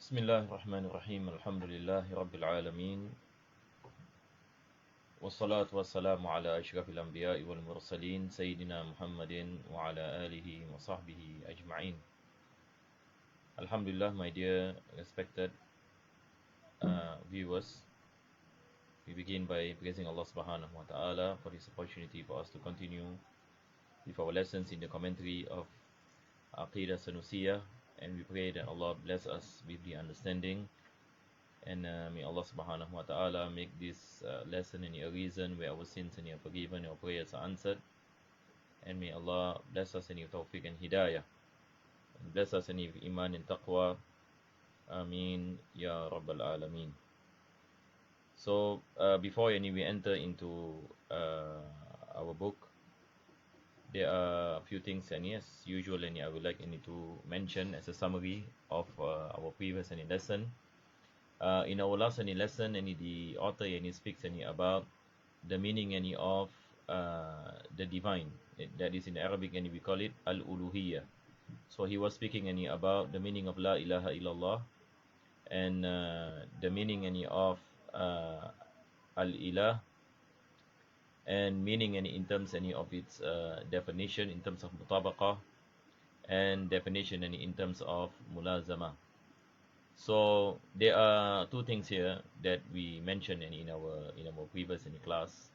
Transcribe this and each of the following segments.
بسم الله الرحمن الرحيم الحمد لله رب العالمين والصلاة والسلام على أشرف الأنبياء والمرسلين سيدنا محمد وعلى آله وصحبه أجمعين. Alhamdulillah, my dear respected viewers, we begin by praising Allah subhanahu wa ta'ala for this opportunity for us to continue with our lessons in the commentary of Aqeedah Sanusiyyah, and we pray that Allah bless us with the understanding. And may Allah subhanahu wa ta'ala make this lesson a reason where our sins are forgiven, our prayers are answered. And may Allah bless us with tawfiq and hidayah. And bless us with iman and taqwa. Ameen Ya Rabbal Alameen. So before we enter into our book, there are a few things as usual I would like to mention as a summary of our previous lesson. In our last lesson, the author speaks about the meaning of the divine. That is in Arabic, we call it al-uluhiyyah. So he was speaking about the meaning of la ilaha illallah, and the meaning of al-ilah, and meaning in terms of its definition in terms of mutabaqah, and definition in terms of mulazamah. So there are two things here that we mentioned in our previous class,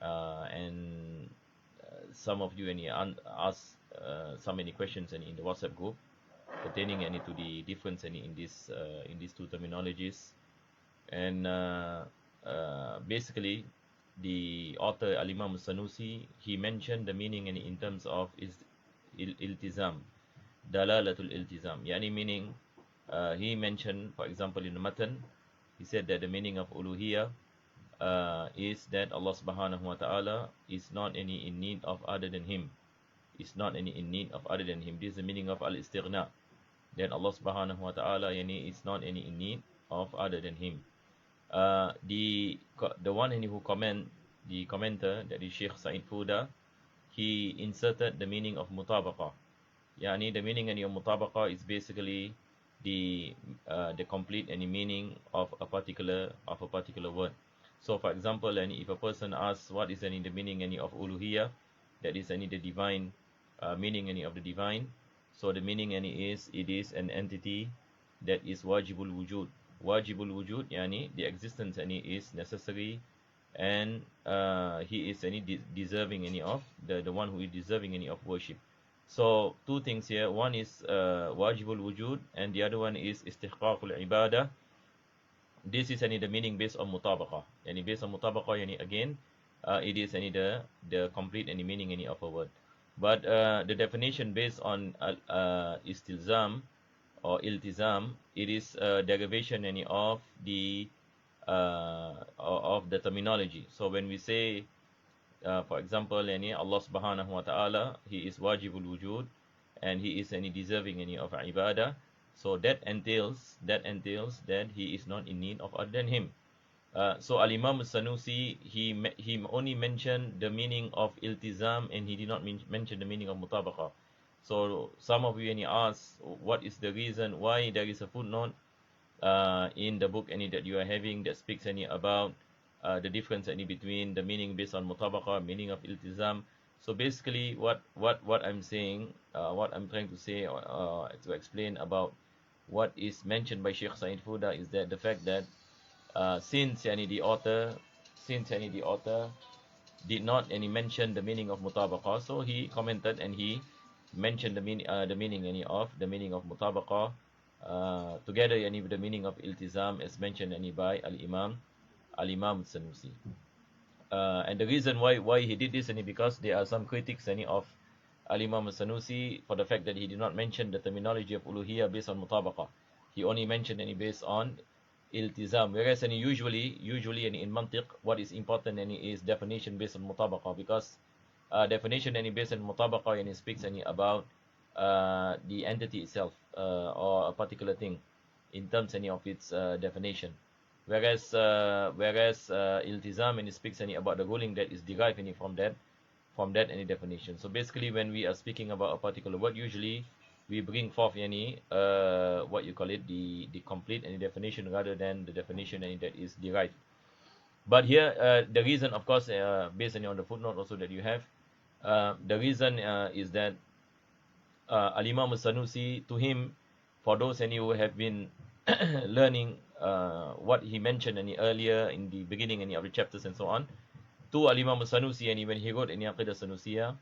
and some of you asked so many questions in the WhatsApp group pertaining to the difference in these two terminologies. And basically, the author Al-Imam Sanusi, he mentioned the meaning in terms of is iltizam, dalalatul iltizam, yani meaning. He mentioned, for example, in the matan, he said that the meaning of uluhiyyah is that Allah subhanahu wa ta'ala is not any in need of other than him. Is not any in need of other than him. This is the meaning of al-istighna. That Allah subhanahu wa ta'ala is not any in need of other than him. The one who the commenter, that is Sheikh Sa'id Fuda, he inserted the meaning of mutabaqah. Yani the meaning of mutabaqah is basically the complete meaning of a particular word. So for example, if a person asks what is the meaning of uluhiyyah, that is the divine meaning of the divine. So the meaning is it is an entity that is wajibul wujud. Wajibul wujud, yani the existence is necessary, and he is deserving of the one who is deserving of worship. So two things here. One is wajibul wujud, and the other one is istihqaqul ibadah. This is the meaning based on mutabaqah. Yani based on mutabaqah, again, it is the complete meaning of a word. But the definition based on istilzam or iltizam, it is a derivation of the terminology. So when we say, for example, Allah subhanahu wa ta'ala, he is wajibul wujud, and he is deserving of ibadah. So that entails that he is not in need of other than him. So Al-Imam Sanusi, he only mentioned the meaning of iltizam, and he did not mention the meaning of mutabaqah. So some of you ask, what is the reason why there is a footnote in the book that you are having that speaks about the difference between the meaning based on mutabaqah, meaning of iltizam. So basically, what I'm saying, what I'm trying to say, to explain about what is mentioned by Sheikh Sa'id Fuda is that the fact that since the author did not mention the meaning of mutabaqah, so he commented and he mentioned the meaning of mutabaqah together with the meaning of iltizam as mentioned by Al-Imam Sanusi. And the reason why he did this because there are some critics of Al-Imam Sanusi for the fact that he did not mention the terminology of uluhiyyah based on mutabaqah. He only mentioned based on iltizam, whereas usually in mantiq, what is important is definition based on mutabaqah, because definition based on mutabaqah speaks about the entity itself, or a particular thing in terms of its definition. Whereas iltizam speaks about the ruling that is derived from that definition. So basically, when we are speaking about a particular word, usually we bring forth any what you call it, the complete any definition rather than the definition any that is derived. But here the reason, of course, based on the footnote also that you have, the reason is that Al-Imam Sanusi, to him, for those any who have been learning what he mentioned any earlier in the beginning any of the chapters and so on, to Al-Imam Sanusi, and when he wrote any Aqeedah Sanusiyyah,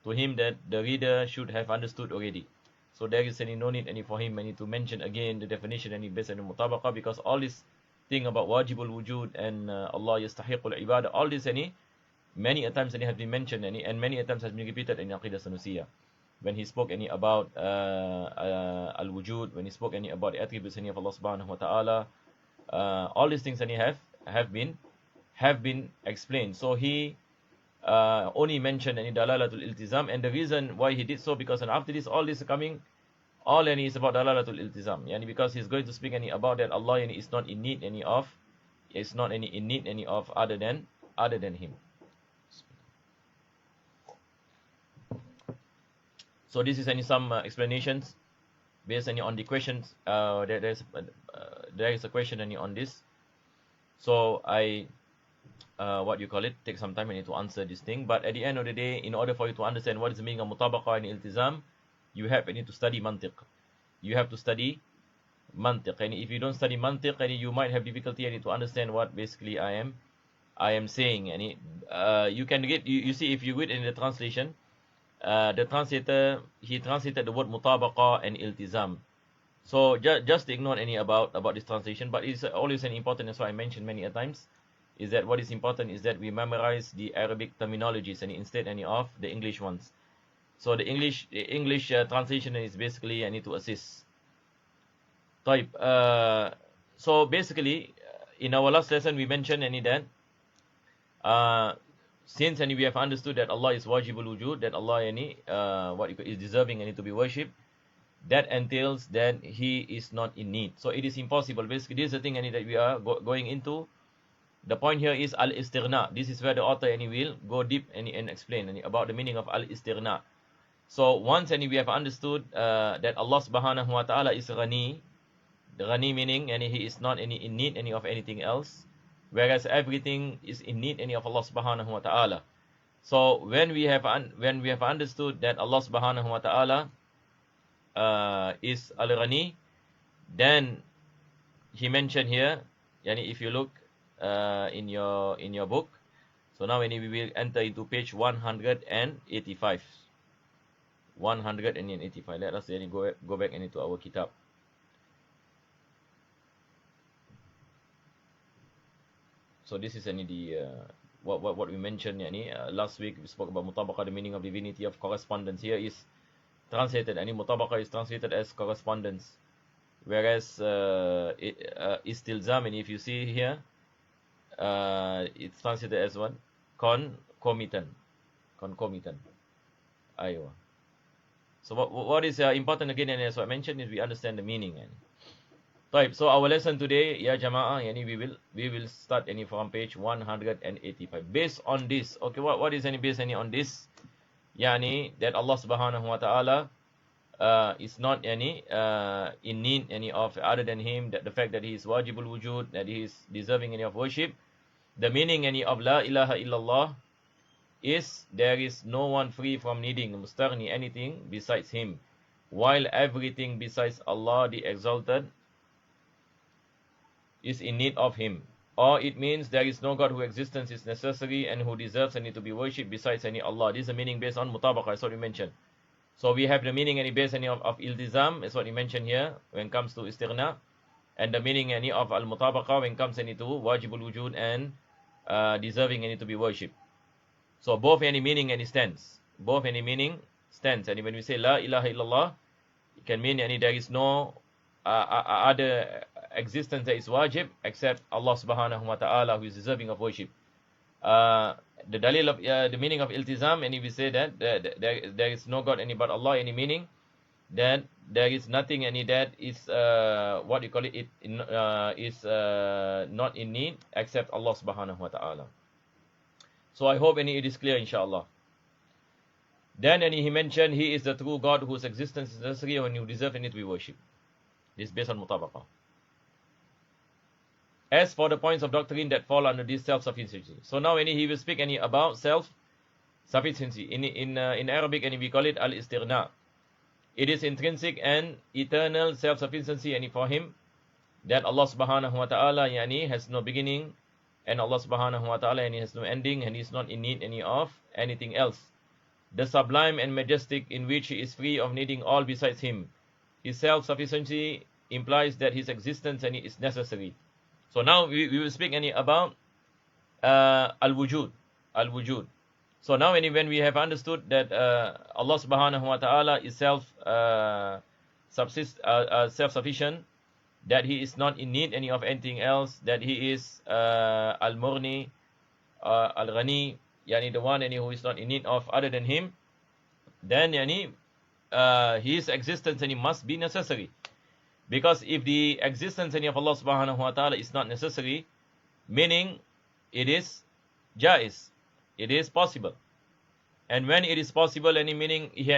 to him that the reader should have understood already. So there is any no need any for him any to mention again the definition any based on the mutabaqah, because all this thing about wajibul wujud and Allah yastahiqul ibadah, all this any many a times any have been mentioned any, and many a times has been repeated in Aqeedah Sanusiyyah. When he spoke any about al-wujud, when he spoke any about the attributes any of Allah subhanahu wa ta'ala, all these things any have been explained. So he only mentioned any dalalatul iltizam, and the reason why he did so, because and after this all this coming, all any is about dalalatul iltizam, yani because he's going to speak any about that Allah any is not in need any of, is not any in need any of other than him. So this is any some explanations based any on the questions. There is a question any on this. So I what you call it, take some time I need to answer this thing. But at the end of the day, in order for you to understand what is the meaning of mutabaqah and iltizam, you have need to study mantiq. You have to study mantiq, and if you don't study mantiq, and you might have difficulty and to understand what basically I am saying. And you can get you see, if you read in the translation, the translator, he translated the word mutabaqah and iltizam. So just ignore any about this translation, but it's always an important, as I mentioned many a times, is that what is important is that we memorize the Arabic terminologies and instead any of the English ones. So the English translation is basically I need to assist. Type. So basically, in our last lesson we mentioned any that since we have understood that Allah is wajibul wujud, that Allah is deserving to be worshipped, that entails that He is not in need. So it is impossible. Basically, this is the thing that we are going into. The point here is al-istighna. This is where the author will go deep and explain about the meaning of al-istighna. So once we have understood that Allah subhanahu wa ta'ala is ghani, the ghani meaning He is not in need of anything else, whereas everything is in need of Allah subhanahu wa ta'ala. So when we have understood that Allah subhanahu wa ta'ala is al-ghani, then he mentioned here, if you look in your book, so now we will enter into page 185. 185. Let us go back into our kitab. So this is the what we mentioned last week. We spoke about mutabaqah, the meaning of divinity of correspondence. Here is translated, mutabaqah is translated as correspondence, whereas istilzam, if you see here, it's translated as what? Concomitant. Aywa. So what is important again, as I mentioned, is we understand the meaning. Right. So our lesson today, ya Jama'ah, we will start from page 185. Based on this, okay, what is based on this? That Allah subhanahu wa ta'ala is not in need of other than Him, that the fact that He is wajibul wujud, that He is deserving of worship. The meaning of la ilaha illallah is there is no one free from needing mustaghni anything besides Him, while everything besides Allah the Exalted is in need of Him. Or it means there is no God whose existence is necessary and who deserves to be worshipped besides Allah. This is the meaning based on mutabaqah, that's what we mentioned. So we have the meaning based of iltizam, is what we mentioned here when it comes to istighna, and the meaning of al-mutabaqah when it comes to wajibul wujud and deserving to be worshipped. So both meaning stands. Both meaning stands. And when we say la ilaha illallah, it can mean there is no other existence that is wajib except Allah subhanahu wa ta'ala, who is deserving of worship. The dalil of the meaning of iltizam, and if we say that there is no God but Allah, any meaning that there is nothing that is what you call it is not in need except Allah subhanahu wa ta'ala. So I hope it is clear, inshallah. Then and he mentioned he is the true God whose existence is necessary and who deserves any to be worshipped. This is based on mutabaqah. As for the points of doctrine that fall under this self-sufficiency. So now he will speak about self-sufficiency. In Arabic we call it al-istighna. It is intrinsic and eternal self-sufficiency for him that Allah subhanahu wa ta'ala has no beginning, and Allah subhanahu wa ta'ala has no ending, and he is not in need of anything else. The sublime and majestic in which he is free of needing all besides him. His self-sufficiency implies that his existence is necessary. So now we will speak about al-wujud. Al-wujud. So now when we have understood that Allah subhanahu wa ta'ala is self-sufficient, that he is not in need of anything else, that he is al-murni, al-ghani, the one who is not in need of other than him, then his existence must be necessary. Because if the existence of Allah subhanahu wa ta'ala is not necessary, meaning it is jaiz, it is possible. And when it is possible, meaning it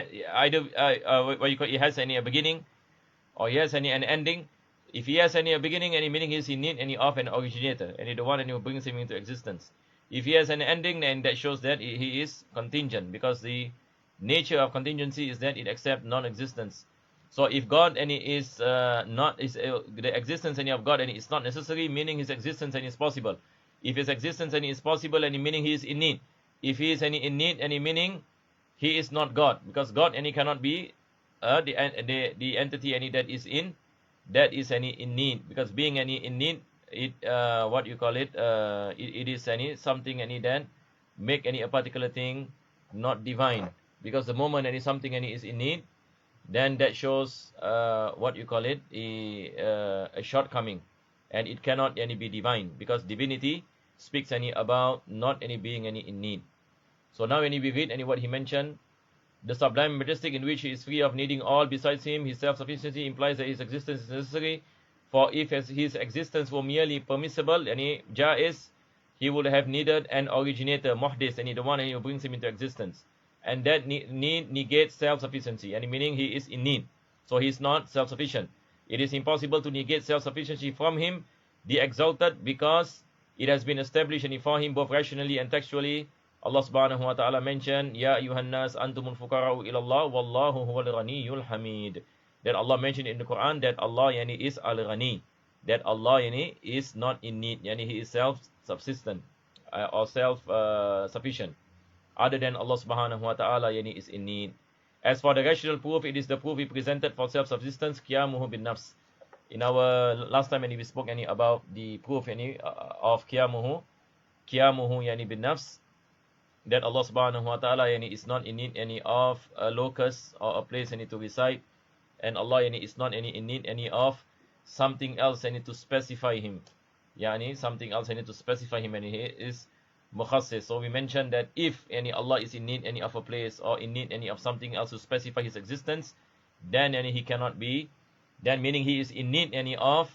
has a beginning, or he has an ending. If he has a beginning, meaning he is in need of an originator, and the one who brings him into existence. If he has an ending, then that shows that he is contingent, because the nature of contingency is that it accepts non-existence. So if God is the existence of God is not necessary, meaning his existence is possible. If his existence is possible, meaning he is in need. If he is in need, meaning he is not God, because God cannot be the entity that is in need, because being in need, it it is something that make a particular thing not divine, because the moment something is in need, then that shows a shortcoming, and it cannot be divine, because divinity speaks about not being in need. So now when we read what he mentioned, the sublime majestic in which he is free of needing all besides him, his self-sufficiency implies that his existence is necessary. For if his existence were merely permissible, jaiz, he would have needed an originator, muhdis, the one who brings him into existence. And that need negates self-sufficiency, meaning he is in need. So he is not self-sufficient. It is impossible to negate self-sufficiency from him, the exalted, because it has been established for him both rationally and textually. Allah subhanahu wa ta'ala mentioned, Ya ayyuhan nas antumul fuqara'u ilallah wallahu huwal ghaniyul hamid. That Allah mentioned in the Quran that Allah is al-ghani, that Allah is not in need, he is self-subsistent or self-sufficient. Other than Allah subhanahu wa ta'ala is in need. As for the rational proof, it is the proof he presented for self-subsistence, qiyamuhu bin nafs. In our last time we spoke about the proof of qiyamuhu bin nafs, that Allah subhanahu wa ta'ala is not in need of a locus or a place to reside, and Allah is not in need of something else to specify him. Something else to specify him, and he is mukhassis. So we mentioned that if Allah is in need of a place or in need of something else to specify his existence, then he cannot be, then meaning he is in need of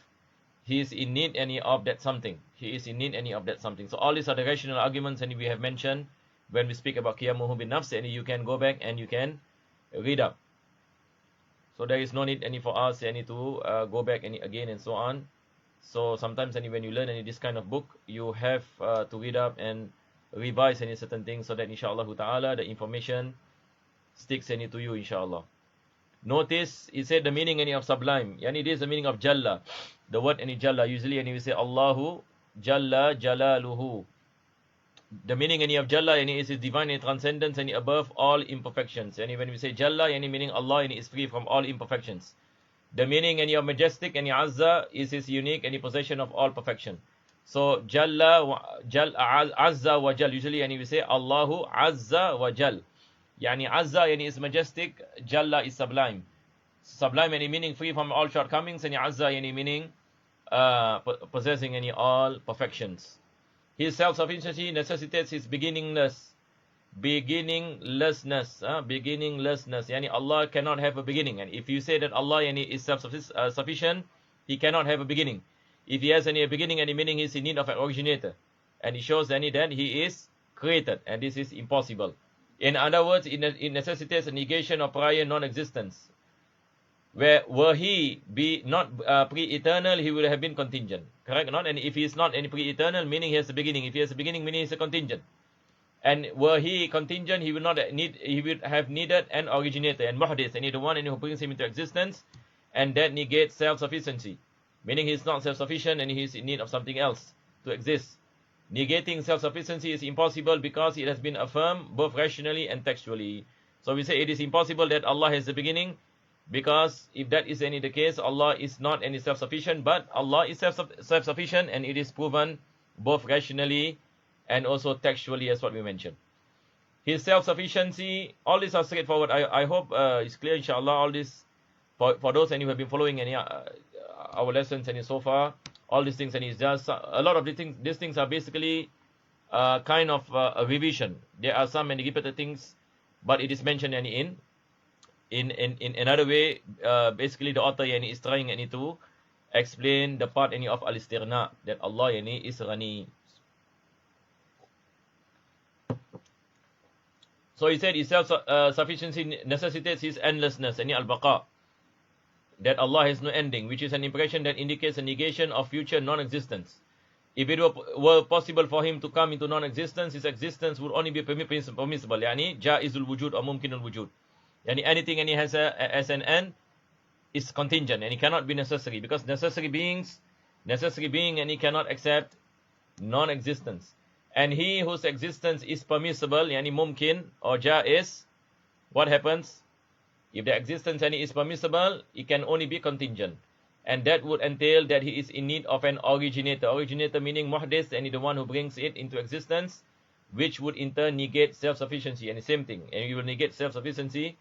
that something. He is in need of that something. So all these are the rational arguments we have mentioned when we speak about qiyamuhu bin nafs, you can go back and you can read up. So there is no need for us to go back again and so on. So sometimes when you learn this kind of book, you have to read up and revise certain things, so that inshallah ta'ala the information sticks to you, inshallah. Notice he said the meaning of sublime. It is the meaning of jalla. The word jalla, usually we say Allahu jalla jalaluhu. The meaning of jalla is his divine transcendence above all imperfections. When we say jalla, meaning Allah is free from all imperfections. The meaning of majestic azza is his unique possession of all perfection. So azza wa jal, usually we say Allahu azza wa jal. Azza is majestic, jalla is sublime. Sublime meaning free from all shortcomings, and azza meaning possessing all perfections. His self-sufficiency necessitates his beginninglessness. Allah cannot have a beginning. And if you say that Allah is self-sufficient, he cannot have a beginning. If he has a beginning, meaning he is in need of an originator. And it shows that he is created, and this is impossible. In other words, it necessitates a negation of prior non-existence. Where were he be not pre-eternal, he would have been contingent. Correct or not? And if he is not any pre-eternal, meaning he has a beginning. If he has a beginning, meaning he is a contingent. And were he contingent, he would not need. He would have needed an originator and muhdith, and the one who brings him into existence, and that negates self-sufficiency, meaning he is not self-sufficient and he is in need of something else to exist. Negating self-sufficiency is impossible because it has been affirmed both rationally and textually. So we say it is impossible that Allah has a beginning, because if that is any the case, Allah is not any self-sufficient, but Allah is self-sufficient, and it is proven both rationally and also textually, as what we mentioned. His self-sufficiency, all these are straightforward. I hope it's clear, inshallah. All this, for those and who have been following any our lessons and so far, all these things, and it's just a lot of these things are basically kind of a revision. There are some many repeated things, but it is mentioned in another way. Basically the author is trying to explain the part of al-istirna, that Allah is ghani. So he said his self-sufficiency necessitates his endlessness, al-baqa, that Allah has no ending, which is an impression that indicates a negation of future non-existence. If it were possible for him to come into non-existence, his existence would only be permissible. Yani jaizul wujud or mumkinul wujud. Yani anything and he has an end is contingent, and it cannot be necessary, because necessary being and he cannot accept non-existence. And he whose existence is permissible, yani mumkin or jaiz, what happens? If the existence and is permissible, it can only be contingent. And that would entail that he is in need of an originator. Originator meaning muhdith, and the one who brings it into existence, which would in turn negate self-sufficiency. And the same thing. And he will negate self-sufficiency,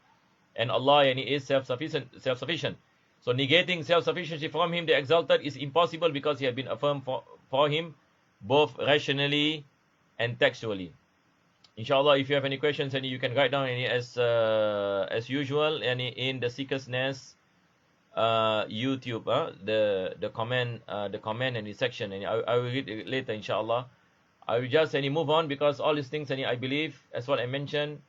and Allah and he is self-sufficient. So negating self-sufficiency from him, the exalted, is impossible, because he has been affirmed for him both rationally and textually. Inshallah, if you have any questions, and you can write down any as usual, and in the Seeker's Nest YouTube, the comment and the section, and I will read it later, inshallah. I will just move on, because all these things, I believe, as what I mentioned,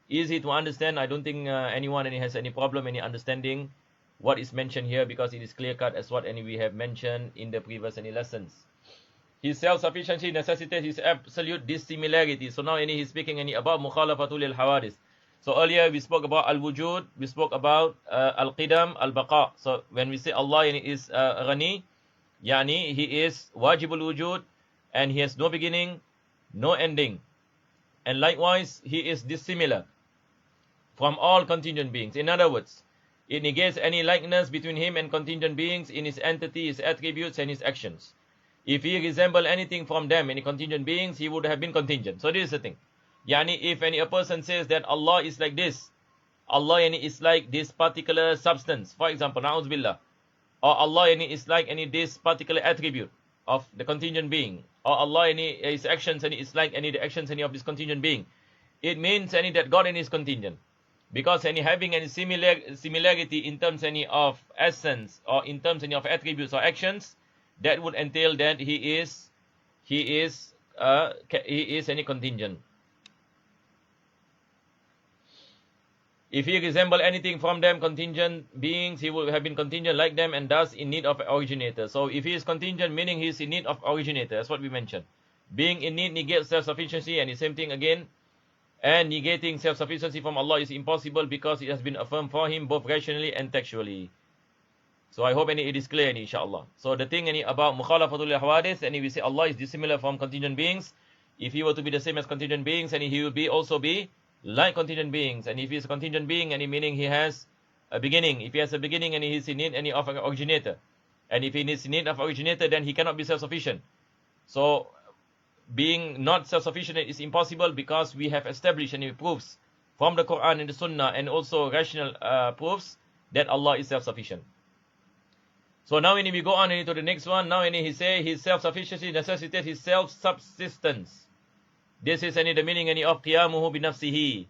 easy to understand. I don't think anyone has any problem understanding what is mentioned here, because it is clear cut, as what we have mentioned in the previous lessons. His self-sufficiency necessitates his absolute dissimilarity. So now he's speaking about mukhalafatul al-hawadith. So earlier we spoke about al-wujud, we spoke about al-qidam, al-baqa. So when we say Allah is ghani, yani he is wajibul wujud, and he has no beginning, no ending. And likewise, he is dissimilar from all contingent beings. In other words, it negates any likeness between him and contingent beings in his entity, his attributes, and his actions. If he resembled anything from them, any contingent beings, he would have been contingent. So this is the thing. Yani if a person says that Allah is like this, Allah is like this particular substance, for example, na'udhu billah, or Allah is like this particular attribute of the contingent being, or Allah his actions is like the actions of this contingent being, it means that God is contingent. Because having any similarity in terms of essence, or in terms of attributes or actions, that would entail that he is any contingent. If he resemble anything from them, contingent beings, he would have been contingent like them, and thus in need of an originator. So if he is contingent, meaning he is in need of originator. That's what we mentioned. Being in need negates self-sufficiency, and the same thing again. And negating self-sufficiency from Allah is impossible, because it has been affirmed for him both rationally and textually. So I hope it is clear, inshallah. So the thing about mukhalafatul hawadith, and we say Allah is dissimilar from contingent beings. If he were to be the same as contingent beings, and he will also be like contingent beings. And if he is a contingent being, meaning he has a beginning. If he has a beginning, and he is in need of an originator. And if he is in need of originator, then he cannot be self-sufficient. So being not self-sufficient is impossible, because we have established proofs from the Quran and the Sunnah, and also rational proofs that Allah is self-sufficient. So now when we go on into the next one, now he say his self-sufficiency necessitates his self-subsistence. This is the meaning of qiyamuhu bi nafsihi.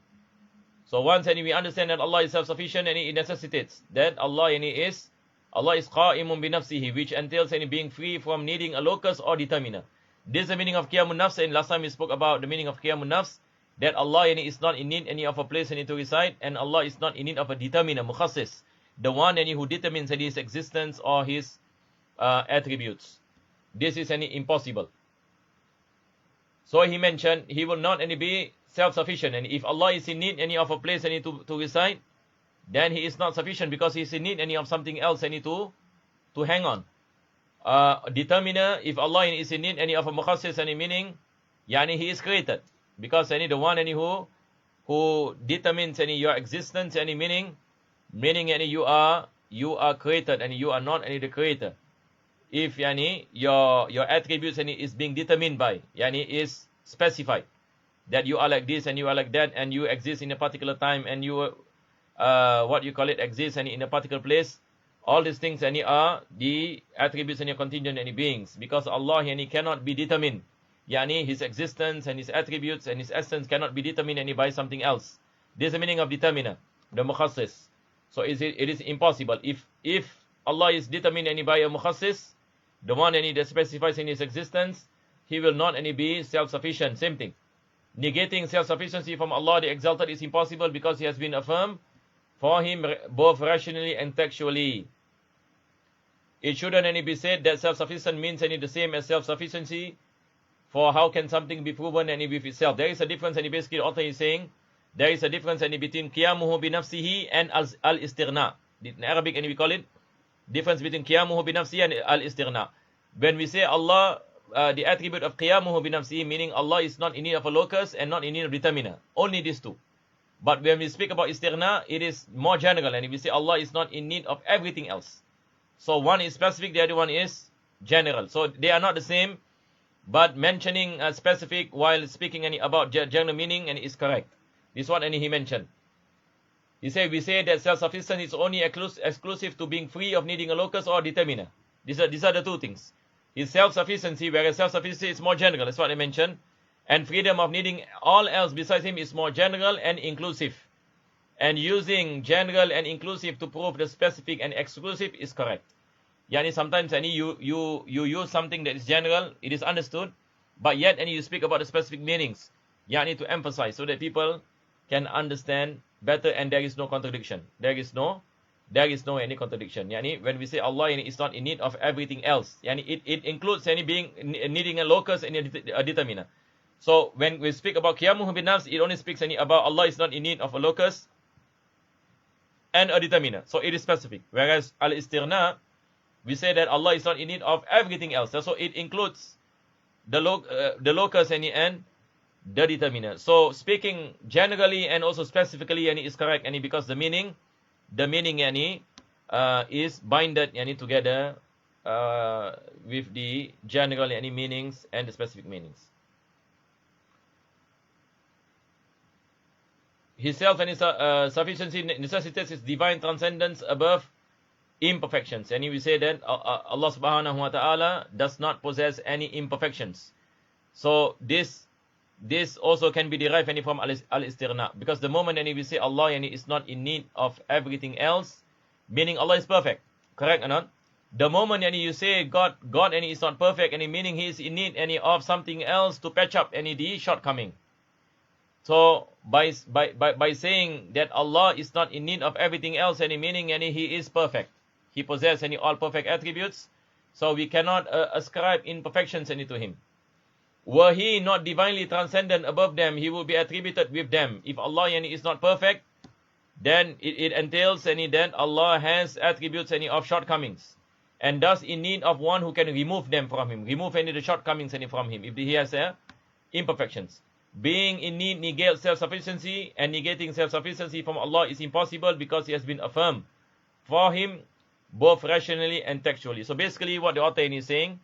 So once we understand that Allah is self-sufficient, and it necessitates that Allah is qa'imun bi nafsihi, which entails being free from needing a locus or determiner. This is the meaning of qiyamun nafs, and last time we spoke about the meaning of qiyamun nafs. that Allah is not in need any of a place any to reside, and Allah is not in need of a determiner, mukhassis, the one any who determines his existence or his attributes. This is any impossible. So he mentioned he will not any be self-sufficient, and if Allah is in need any of a place any to reside, then he is not sufficient because he is in need any of something else any to hang on. Determiner, if Allah is in need any of a mukhassis any meaning, yani he is created, because any the one any who determines any your existence any meaning any you are created and you are not any the creator. If yani your attributes any is being determined by, yani is specified that you are like this and you are like that and you exist in a particular time and you exist any in a particular place, all these things any are the attributes and your contingent any beings, because Allah yani cannot be determined, yani his existence and his attributes and his essence cannot be determined any by something else. This is the meaning of determiner, the mukhassis. So it is impossible. If Allah is determined any by a mukhassis, the one any that specifies in his existence, he will not any be self-sufficient. Same thing. Negating self-sufficiency from Allah the Exalted is impossible, because he has been affirmed for him both rationally and textually. It shouldn't any be said that self-sufficient means any the same as self-sufficiency, for how can something be proven any with itself? There is a difference, and basically the author is saying there is a difference any between qiyamuhu bi nafsihi and al-istighna. In Arabic and we call it difference between qiyamuhu bi nafsihi and al-istighna. When we say Allah, the attribute of qiyamuhu bi nafsihi, meaning Allah is not in need of a locus and not in need of determiner. Only these two. But when we speak about istighna, it is more general, and we say Allah is not in need of everything else. So one is specific, the other one is general. So they are not the same, but mentioning specific while speaking any about general meaning and is correct. This is what he mentioned. We say that self-sufficient is only exclusive to being free of needing a locus or determiner. These are the two things. His self-sufficiency, whereas self-sufficiency is more general, that's what I mentioned. And freedom of needing all else besides him is more general and inclusive. And using general and inclusive to prove the specific and exclusive is correct. Yani sometimes you use something that is general, it is understood, but yet you speak about the specific meanings. Yani to emphasize so that people can understand better, and there is no contradiction. There is no any contradiction. Yani when we say Allah is not in need of everything else, yani it includes being needing a locus and a determiner. So when we speak about qiyamuhu bin nafs, it only speaks about Allah is not in need of a locus and a determiner. So it is specific. Whereas al-istighna, we say that Allah is not in need of everything else. So it includes the locus and the determiner. So speaking generally and also specifically is correct because the meaning is binded together with the general meanings and the specific meanings. His self and his sufficiency necessitates his divine transcendence above imperfections. And we say that Allah subhanahu wa ta'ala does not possess any imperfections. So this also can be derived from al-istighna, because the moment we say Allah is not in need of everything else, meaning Allah is perfect, correct or not? The moment you say God is not perfect, meaning he is in need of something else to patch up the shortcoming. So by saying that Allah is not in need of everything else, meaning he is perfect, he possesses all perfect attributes, so we cannot ascribe imperfections to him. Were he not divinely transcendent above them, he would be attributed with them. If Allah is not perfect, then it entails that Allah has attributes of shortcomings, and thus in need of one who can remove them from him, remove the shortcomings from him if he has imperfections. Being in need negates self-sufficiency, and negating self-sufficiency from Allah is impossible, because he has been affirmed for him both rationally and textually. So basically what the author is saying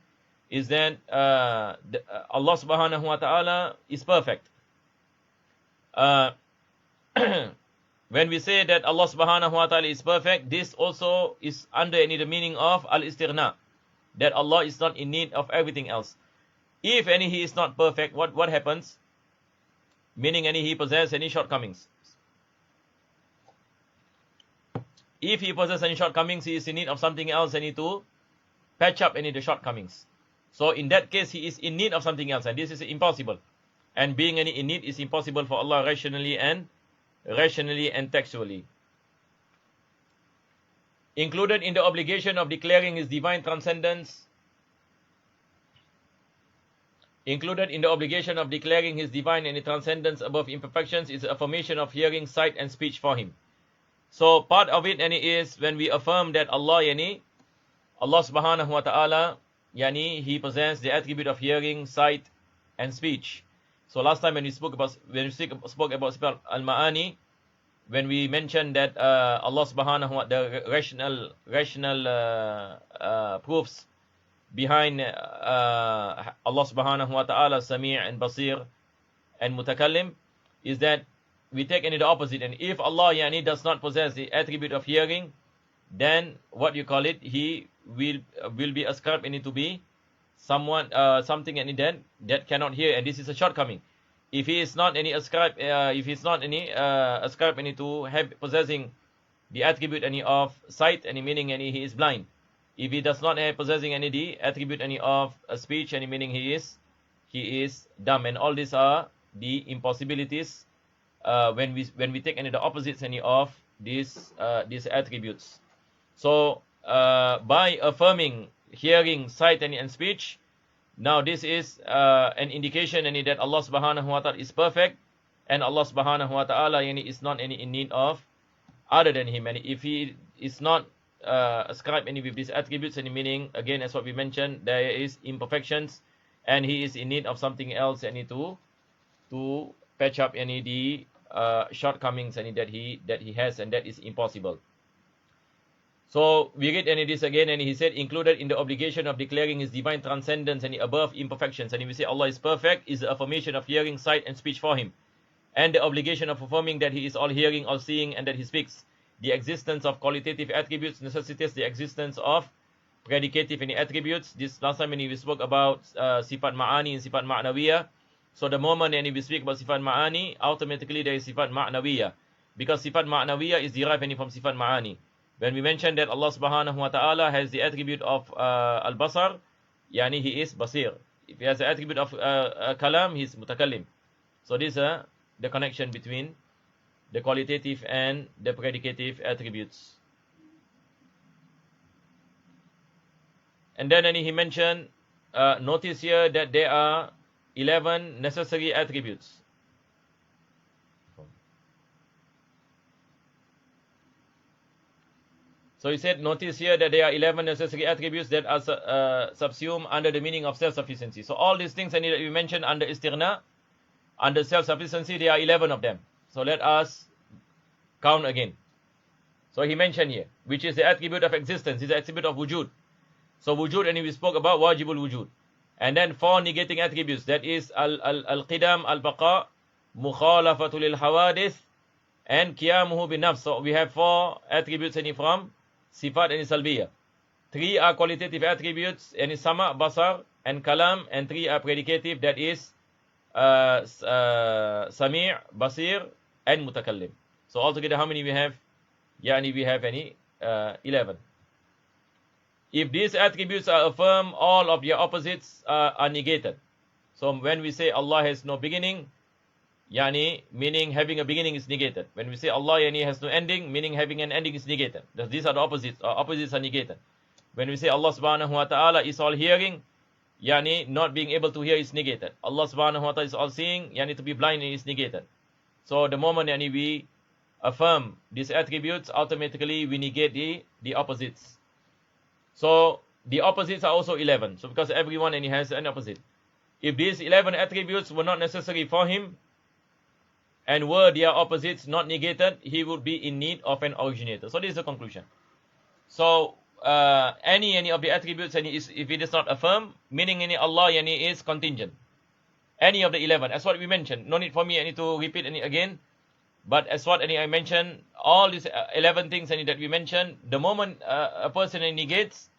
is that Allah subhanahu wa ta'ala is perfect. When we say that Allah subhanahu wa ta'ala is perfect, this also is under the meaning of al-istighna, that Allah is not in need of everything else. If he is not perfect, what happens? Meaning he possesses any shortcomings. If he possesses any shortcomings, he is in need of something else to patch up the shortcomings. So in that case, he is in need of something else, and this is impossible. And being any in need is impossible for Allah rationally and textually. Included in the obligation of declaring His divine transcendence, included in the obligation of declaring His divine and transcendence above imperfections is the affirmation of hearing, sight and speech for Him. So part of it is when we affirm that Allah subhanahu wa ta'ala He possesses the attribute of hearing, sight and speech. So last time when we spoke about sifat al-ma'ani, when we mentioned that Allah subhanahu wa ta'ala, the rational proofs behind Allah subhanahu wa ta'ala Sami' and Basir and Mutakallim, is that we take the opposite. And if Allah does not possess the attribute of hearing, then what you call it, He will be ascribed to be someone something that cannot hear, and this is a shortcoming. If He is not ascribed to have possessing the attribute of sight, meaning He is blind. If He does not have possessing the attribute of speech, meaning He is dumb. And all these are the impossibilities when we take the opposites of these attributes. So by affirming hearing, sight and speech, now this is an indication that Allah subhanahu wa ta'ala is perfect, and Allah subhanahu wa ta'ala is not in need of other than Him. And if He is not ascribed with these attributes, meaning again as what we mentioned, there is imperfections and He is in need of something else to patch up the shortcomings that he has, and that is impossible. So we read this again, and he said, included in the obligation of declaring His divine transcendence and above imperfections, and if we say Allah is perfect, is the affirmation of hearing, sight and speech for Him, and the obligation of affirming that He is all hearing, all seeing, and that He speaks. The existence of qualitative attributes necessitates the existence of predicative attributes. This last time when we spoke about sifat ma'ani and sifat ma'nawiyah. So the moment we speak about sifat ma'ani, automatically there is sifat ma'nawiyah, because sifat ma'nawiyah is derived from sifat ma'ani. When we mentioned that Allah subhanahu wa ta'ala has the attribute of al-basar, He is basir. If He has the attribute of kalam, He is mutakallim. So this is the connection between the qualitative and the predicative attributes. And then he mentioned, notice here that there are 11 necessary attributes. So he said, notice here that there are 11 necessary attributes that are subsumed under the meaning of self-sufficiency. So all these things that we mentioned under istighna, under self-sufficiency, there are 11 of them. So let us count again. So he mentioned here, which is the attribute of existence, is the attribute of wujud. So wujud, and we spoke about wajibul wujud. And then 4 negating attributes, that is al-qidam, al-baqa, mukhalafatul lil-hawadith, and qiyamuhu bin nafs. So we have 4 attributes from sifat and salbiyah. 3 are qualitative attributes, sama, basar, and kalam, and 3 are predicative, that is sami', basir, and mutakallim. So altogether, how many we have? We have 11. If these attributes are affirmed, all of their opposites are negated. So when we say Allah has no beginning, meaning having a beginning is negated. When we say Allah has no ending, meaning having an ending is negated. These are the opposites. Opposites are negated. When we say Allah subhanahu wa ta'ala is all hearing, not being able to hear is negated. Allah subhanahu wa ta'ala is all seeing, to be blind is negated. So the moment we affirm these attributes, automatically we negate the opposites. So the opposites are also 11. So because everyone has an opposite. If these 11 attributes were not necessary for Him, and were their opposites not negated, He would be in need of an originator. So this is the conclusion. So any of the attributes, if it is not affirmed, meaning Allah is contingent. Any of the 11, as what we mentioned. No need for me to repeat again. But as what I mentioned, all these 11 things that we mentioned, the moment a person negates,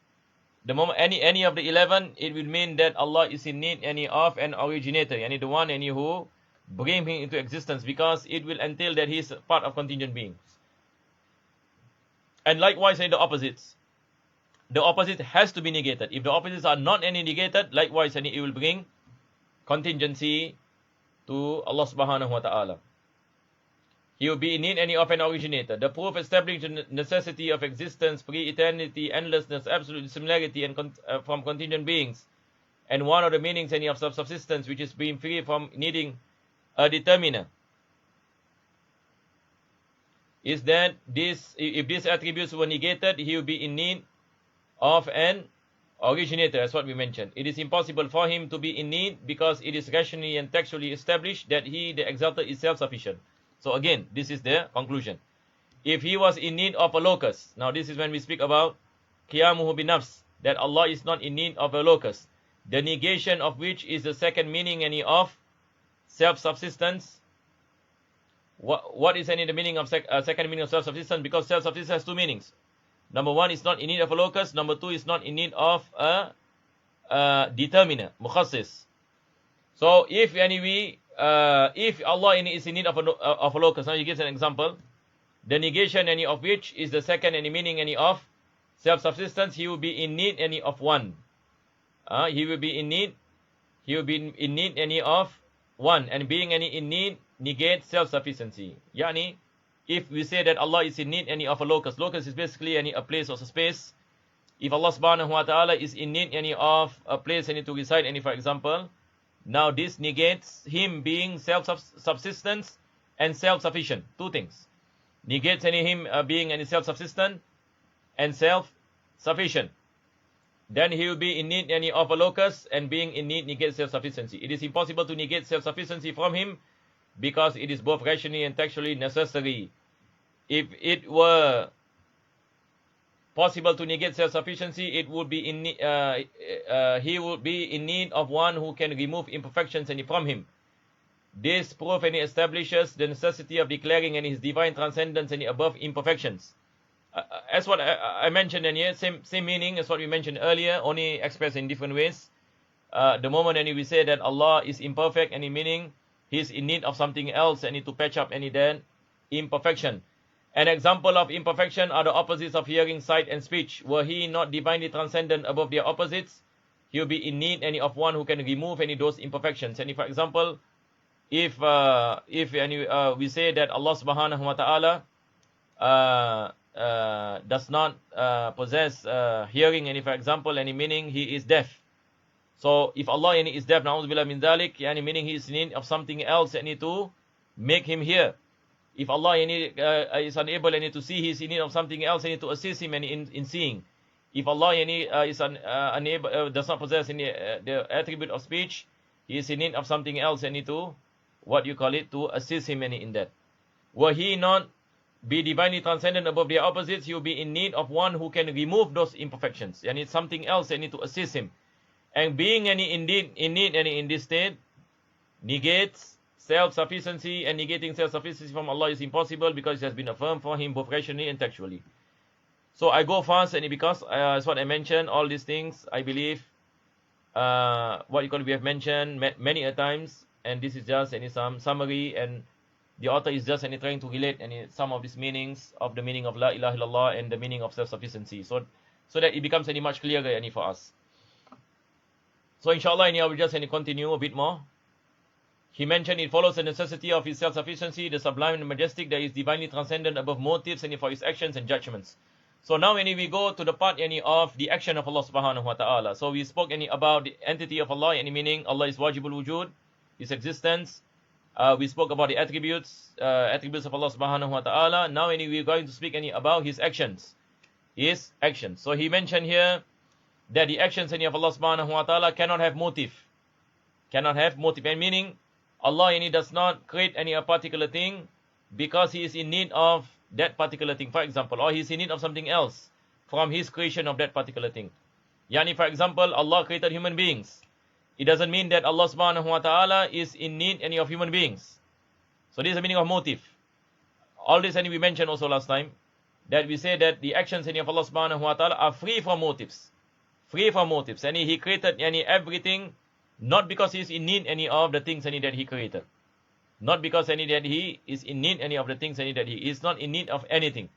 the moment any of the 11, it will mean that Allah is in need of an originator, the one who bring him into existence, because it will entail that he is part of contingent beings. And likewise the opposites. The opposite has to be negated. If the opposites are not negated, likewise it will bring contingency to Allah subhanahu wa ta'ala. He will be in need any of an originator. The proof establishing the necessity of existence, pre-eternity, endlessness, absolute similarity, and from contingent beings. And one of the meanings any of subsistence, which is being free from needing a determiner, is that if these attributes were negated, he will be in need of an originator, as what we mentioned. It is impossible for him to be in need because it is rationally and textually established that he, the exalted, is self-sufficient. So again, this is the conclusion. If he was in need of a locus, now this is when we speak about qiyamuhu bin nafs, that Allah is not in need of a locus, the negation of which is the second meaning any of self-subsistence. What is any the meaning of second meaning of self-subsistence? Because self-subsistence has two meanings. Number one is not in need of a locus. Number two is not in need of a determiner, mukhassis. So if Allah is in need of a locus, now he gives an example. The negation any of which is the second any meaning any of self-subsistence. He will be in need any of one. He will be in need any of one, and being any in need negates self-sufficiency. Yani, if we say that Allah is in need any of a locus, locus is basically any a place or a space. If Allah subhanahu wa ta'ala is in need any of a place any to reside any, for example, now this negates him being self-subsistence and self-sufficient. Two things. Negates any him being any self-subsistent and self-sufficient. Then he will be in need any of a locus, and being in need negates self-sufficiency. It is impossible to negate self-sufficiency from him because it is both rationally and textually necessary. If it were possible to negate self-sufficiency, it would be he would be in need of one who can remove imperfections from him. This proof establishes the necessity of declaring his divine transcendence above imperfections. As what I mentioned in here, same meaning as what we mentioned earlier, only expressed in different ways. The moment we say that Allah is imperfect, meaning he is in need of something else to patch up then imperfection. An example of imperfection are the opposites of hearing, sight, and speech. Were he not divinely transcendent above their opposites, he will be in need of one who can remove those imperfections. For example, if we say that Allah subhanahu wa ta'ala does not possess hearing, for example, meaning he is deaf. So if Allah is deaf, na'udzubillah min dhalik, meaning he is in need of something else to make him hear. If Allah is unable to see, he is in need of something else to assist him in seeing. If Allah is unable, does not possess the attribute of speech, he is in need of something else to to assist him in that. Were he not be divinely transcendent above their opposites, he will be in need of one who can remove those imperfections. Something else to assist him. And being in need in this state negates self-sufficiency, and negating self-sufficiency from Allah is impossible because it has been affirmed for him both rationally and textually. So I go fast because as what I mentioned, all these things I believe we have mentioned many a times, and this is just some summary, and the author is just trying to relate some of these meanings of the meaning of la ilaha illallah and the meaning of self-sufficiency, so that it becomes much clearer for us. So inshallah I will just continue a bit more. He mentioned it follows the necessity of his self-sufficiency, the sublime and majestic, that is divinely transcendent above motives for his actions and judgments. So now when we go to the part of the action of Allah subhanahu wa ta'ala. So we spoke about the entity of Allah, meaning Allah is wajibul wujud, his existence. We spoke about the attributes of Allah subhanahu wa ta'ala. Now we are going to speak about his actions. His actions. So he mentioned here that the actions of Allah subhanahu wa ta'ala cannot have motive. Cannot have motive. And meaning Allah does not create a particular thing because he is in need of that particular thing, for example, or he is in need of something else from his creation of that particular thing. For example, Allah created human beings. It doesn't mean that Allah subhanahu wa ta'ala is in need of human beings. So this is the meaning of motive. All this we mentioned also last time, that we say that the actions of Allah subhanahu wa ta'ala are free from motives. Free from motives. And he created everything not because he is in need of the things that he created. Not because that he is in need of the things that he is not in need of anything.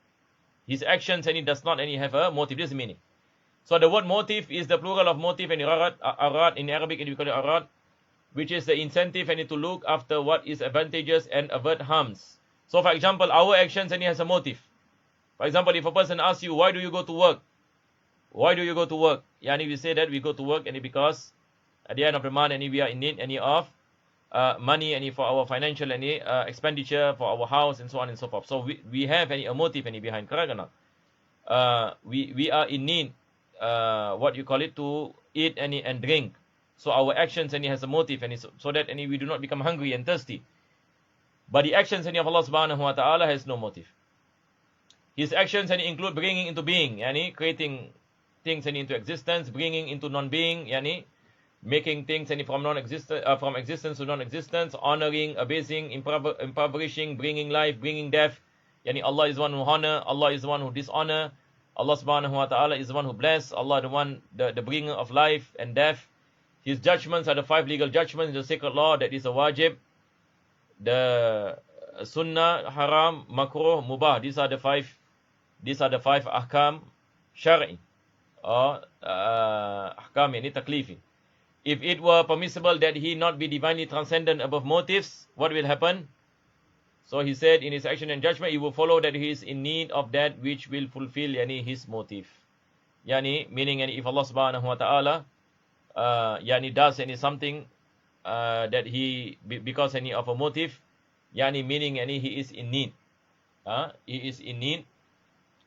His actions does not have a motive. This is the meaning. So the word motive is the plural of motive, and arad in Arabic we call it arad, which is the incentive and to look after what is advantageous and avert harms. So for example, our actions and it has a motive. For example, if a person asks you, why do you go to work? Why do you go to work? Yani we say that we go to work and because at the end of the month and we are in need any of money and for our financial any expenditure for our house and so on and so forth. So we have any a motive any behind, correct or not? We are in need what you call it to eat any and drink. So our actions any has a motive and so that any we do not become hungry and thirsty. But the actions any of Allah subhanahu wa ta'ala has no motive. His actions any include bringing into being, yani creating things any into existence, bringing into non-being, yani making things any from non-existence from existence to non-existence, honoring, abasing, impoverishing, bringing life, bringing death. Yani Allah is one who honor, Allah is the one who dishonor, Allah subhanahu wa ta'ala is the one who bless, Allah the one the bringer of life and death. His judgments are the 5 legal judgments, the sacred law that is a wajib, the sunnah, haram, makruh, mubah. These are the five ahkam syar'i or ahkam yani taklifi. If it were permissible that he not be divinely transcendent above motives, what will happen? So he said in his action and judgment, it will follow that he is in need of that which will fulfill yani his motive. Yani meaning yani if Allah subhanahu wa ta'ala yani does any something that he because any of a motive, yani meaning yani he is in need. He is in need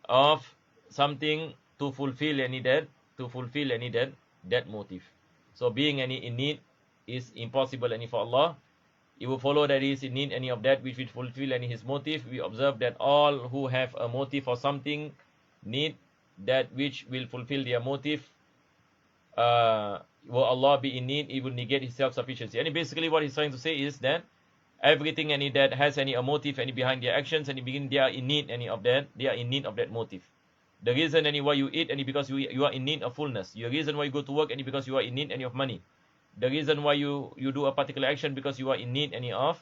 of something to fulfill any that motive. So being any in need is impossible any for Allah. It will follow that he is in need any of that which will fulfill any his motive. We observe that all who have a motive for something need that which will fulfill their motive. Will Allah be in need? It will negate his self-sufficiency. And basically what he's trying to say is that everything any that has any a motive any behind their actions and they are in need any of that. They are in need of that motive. The reason any why you eat any because you are in need of fullness. The reason why you go to work any because you are in need any of money. The reason why you do a particular action because you are in need any of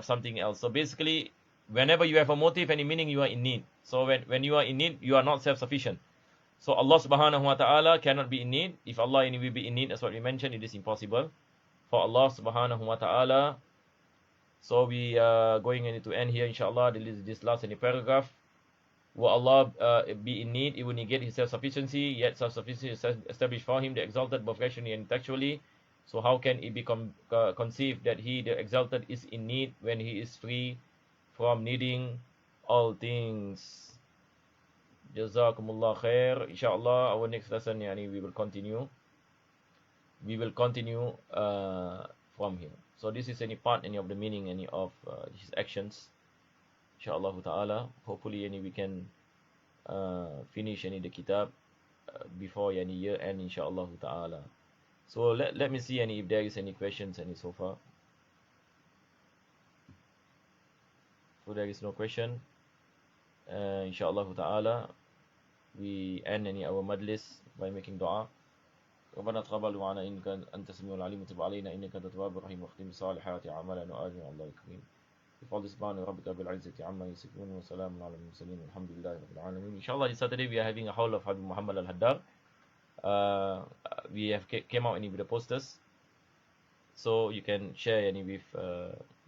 something else. So basically, whenever you have a motive any meaning you are in need. So when you are in need, you are not self-sufficient. So Allah subhanahu wa ta'ala cannot be in need. If Allah will be in need, as what we mentioned, it is impossible for Allah subhanahu wa ta'ala. So we are going to end here inshallah. This last any paragraph. Will Allah be in need? It will negate his self-sufficiency, yet self-sufficiency is established for him, the exalted, both rationally and intellectually. So how can it be conceived that he, the exalted, is in need when he is free from needing all things? Jazakumullah khair. Inshallah, our next lesson, we will continue. We will continue from here. So this is any part, any of the meaning, any of his actions. Inshallah ta'ala, hopefully we can finish the kitab before year end inshallah ta'ala. So let me see if there is any questions so far. So there is no question. Inshallah ta'ala, we end our majlis by making dua. ربنا تقبل معنا إنك أنت السميع العليم وتب علينا إنك أنت التواب الرحيم واختم بالصالحات أعمالنا وآجل الله الكريم. بفضل سبحانه ربك بالعزة عما يصفون وسلام على المرسلين والحمد لله رب العالمين. Inshallah, this Saturday we are having a haul of Habib Muhammad al-Haddad. We have came out with the posters, so you can share with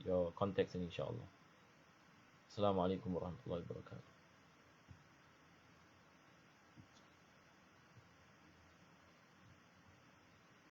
your contacts inshallah. Assalamu alaikum warahmatullahi wabarakatuh.